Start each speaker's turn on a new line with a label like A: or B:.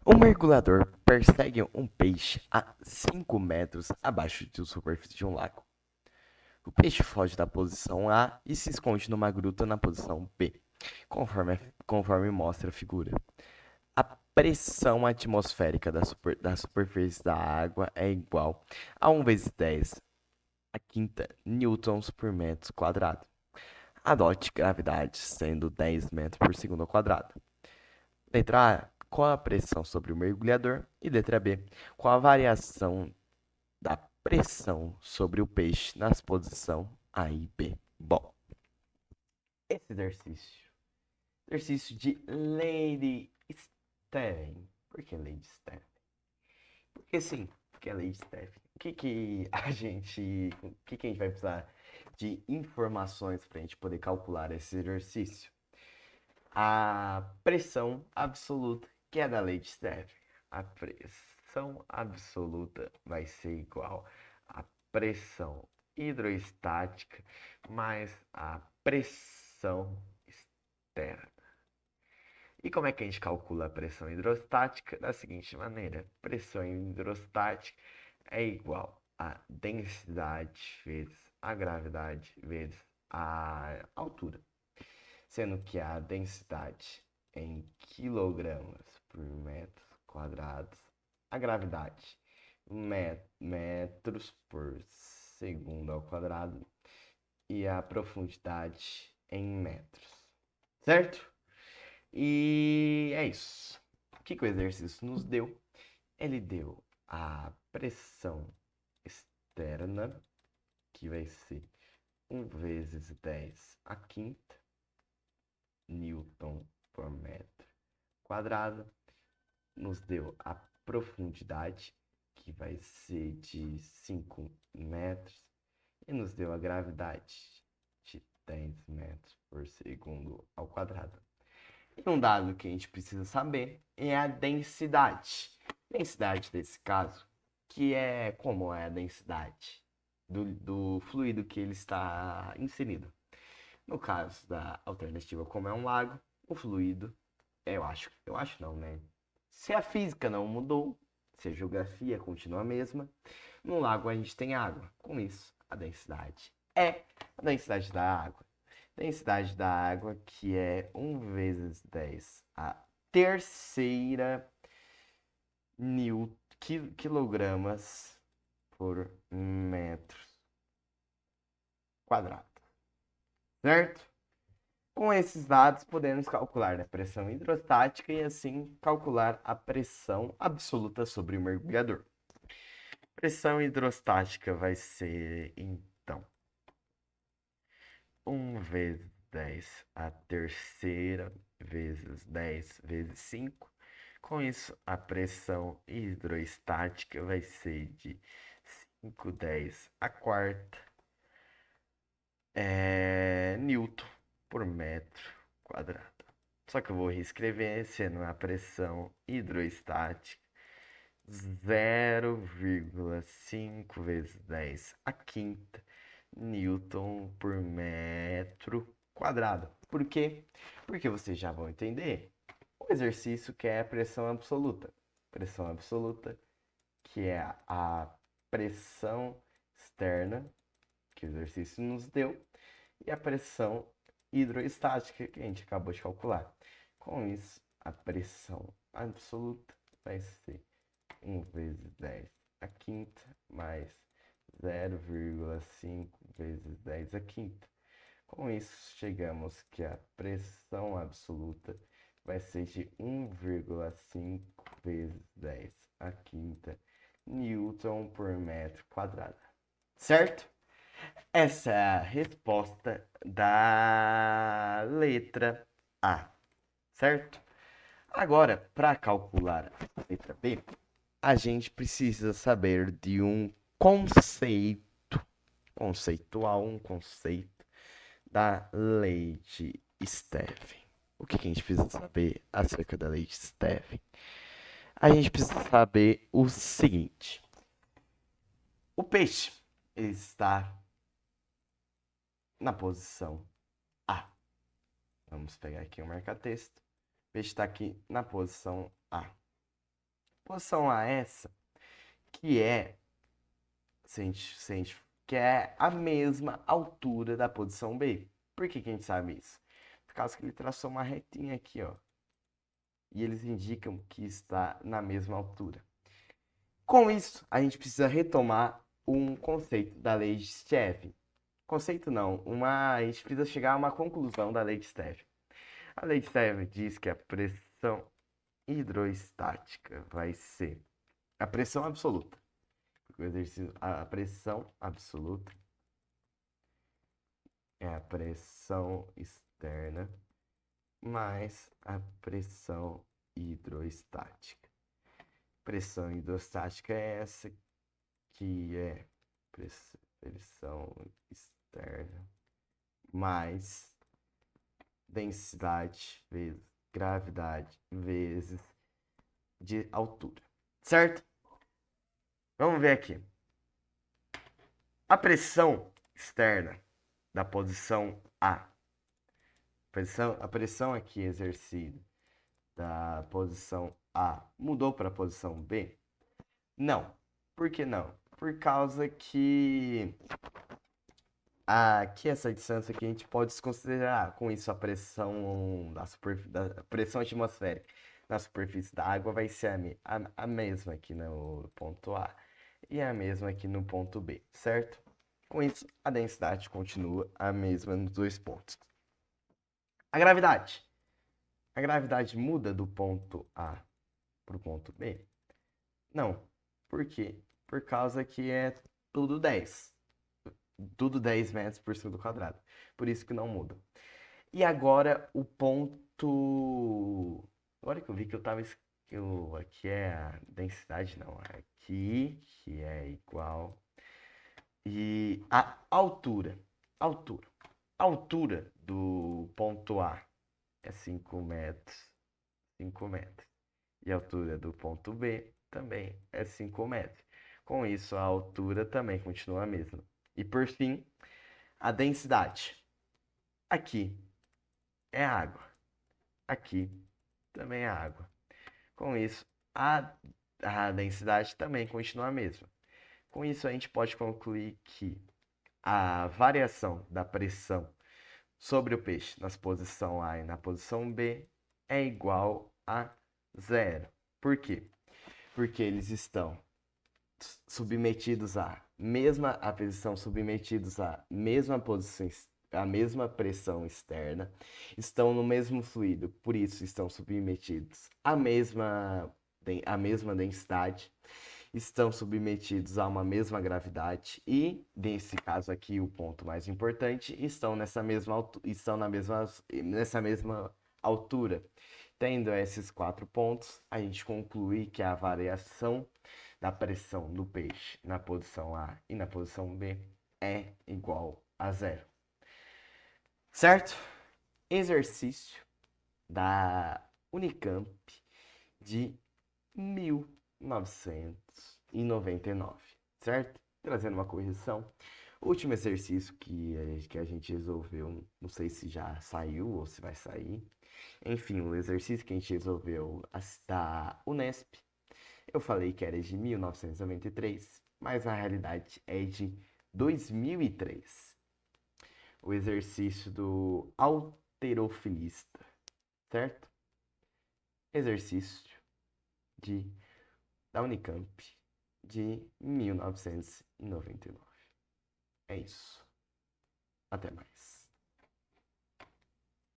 A: Um mergulhador persegue um peixe a 5 metros abaixo da superfície de um lago. O peixe foge da posição A e se esconde numa gruta na posição B, conforme mostra a figura. A pressão atmosférica da superfície da água é igual a 1 vezes 10 a quinta newtons por metro quadrado. Adote gravidade sendo 10 metros por segundo ao quadrado. Letra A. Qual a pressão sobre o mergulhador? E letra B. Qual a variação da pressão sobre o peixe nas posições A e B? Bom, esse exercício de Lady Steven. Por que Lady Steven? Porque sim, porque é Lady Steven. O que a gente vai precisar de informações para a gente poder calcular esse exercício? A pressão absoluta, que é da lei de Steph. A pressão absoluta vai ser igual à pressão hidroestática mais a pressão externa. E como é que a gente calcula a pressão hidrostática? Da seguinte maneira: pressão hidrostática é igual a densidade vezes a gravidade vezes a altura, sendo que a densidade é em quilogramas por metros quadrados, a gravidade metros por segundo ao quadrado e a profundidade em metros, certo? E é isso. O que o exercício nos deu? Ele deu a pressão externa, que vai ser 1 vezes 10 a quinta newton por metro quadrado, nos deu a profundidade, que vai ser de 5 metros, e nos deu a gravidade de 10 metros por segundo ao quadrado. E um dado que a gente precisa saber é a densidade. Densidade desse caso, que é como é a densidade do fluido que ele está inserido. No caso da alternativa, como é um lago, o fluido, eu acho não, né? Se a física não mudou, se a geografia continua a mesma, no lago a gente tem água. Com isso, a densidade é a densidade da água. Densidade da água, que é 1 vezes 10 a terceira quilogramas por metro quadrado, certo? Com esses dados, podemos calcular a pressão hidrostática e assim calcular a pressão absoluta sobre o mergulhador. Pressão hidrostática vai ser, então, 1 vezes 10 a terceira vezes 10 vezes 5. Com isso, a pressão hidroestática vai ser de 5/10 a quarta newton por metro quadrado. Só que eu vou reescrever sendo a pressão hidroestática 0,5 vezes 10 a quinta newton por metro quadrado. Por quê? Porque vocês já vão entender o exercício que é a pressão absoluta. Pressão absoluta, que é a pressão externa que o exercício nos deu, e a pressão hidroestática que a gente acabou de calcular. Com isso, a pressão absoluta vai ser 1 vezes 10 a quinta mais 0,5 vezes 10 a quinta. Com isso, chegamos que a pressão absoluta vai ser de 1,5 vezes 10 a quinta newton por metro quadrado. Certo? Essa é a resposta da letra A, certo? Agora, para calcular a letra B, a gente precisa saber de um conceito da lei de Stephen. O que a gente precisa saber acerca da lei de Stephen? A gente precisa saber o seguinte: o peixe está na posição A. Vamos pegar aqui o marca-texto. O peixe está aqui na posição A. Posição A é essa, que é, que é a mesma altura da posição B. Por que que a gente sabe isso? Por causa que ele traçou uma retinha aqui, ó. E eles indicam que está na mesma altura. Com isso, a gente precisa retomar um conceito da lei de Stephen. Conceito não, a gente precisa chegar a uma conclusão da lei de Stephen. A lei de Stephen diz que a pressão hidrostática vai ser a pressão absoluta. A pressão absoluta é a pressão externa mais a pressão hidrostática. Pressão hidrostática é essa que é pressão externa mais densidade vezes gravidade vezes de altura, certo? Vamos ver aqui. A pressão externa da posição A, a pressão aqui exercida da posição A mudou para a posição B? Não. Por que não? Por causa que aqui essa distância aqui a gente pode desconsiderar com isso a pressão da pressão atmosférica na superfície da água vai ser a mesma aqui no ponto A e a mesma aqui no ponto B, certo? Com isso, a densidade continua a mesma nos dois pontos. A gravidade. A gravidade muda do ponto A para o ponto B? Não. Por quê? Por causa que é tudo 10. Tudo 10 metros por segundo quadrado. Por isso que não muda. E agora o ponto. Agora que eu vi que eu tava. Aqui é a densidade, não. Aqui, que é igual. E a altura. Altura. A altura do ponto A é 5 metros. 5 metros. E a altura do ponto B também é 5 metros. Com isso, a altura também continua a mesma. E por fim, a densidade. Aqui é água. Aqui também é água. Com isso, a densidade também continua a mesma. Com isso, a gente pode concluir que a variação da pressão sobre o peixe na posição A e na posição B é igual a zero. Por quê? Porque eles estão submetidos à mesma posição, à mesma pressão externa, estão no mesmo fluido, por isso estão submetidos à mesma densidade, estão submetidos a uma mesma gravidade e, nesse caso aqui, o ponto mais importante, estão nessa mesma altura. Tendo esses 4 pontos, a gente conclui que a variação da pressão do peixe na posição A e na posição B é igual a zero. Certo? Exercício da Unicamp de 1999, certo? Trazendo uma correção. O último exercício que a gente resolveu, não sei se já saiu ou se vai sair. Enfim, o exercício que a gente resolveu da Unesp, eu falei que era de 1993, mas na realidade é de 2003. O exercício do halterofilista, certo? Exercício da Unicamp de 1999. É isso. Até mais.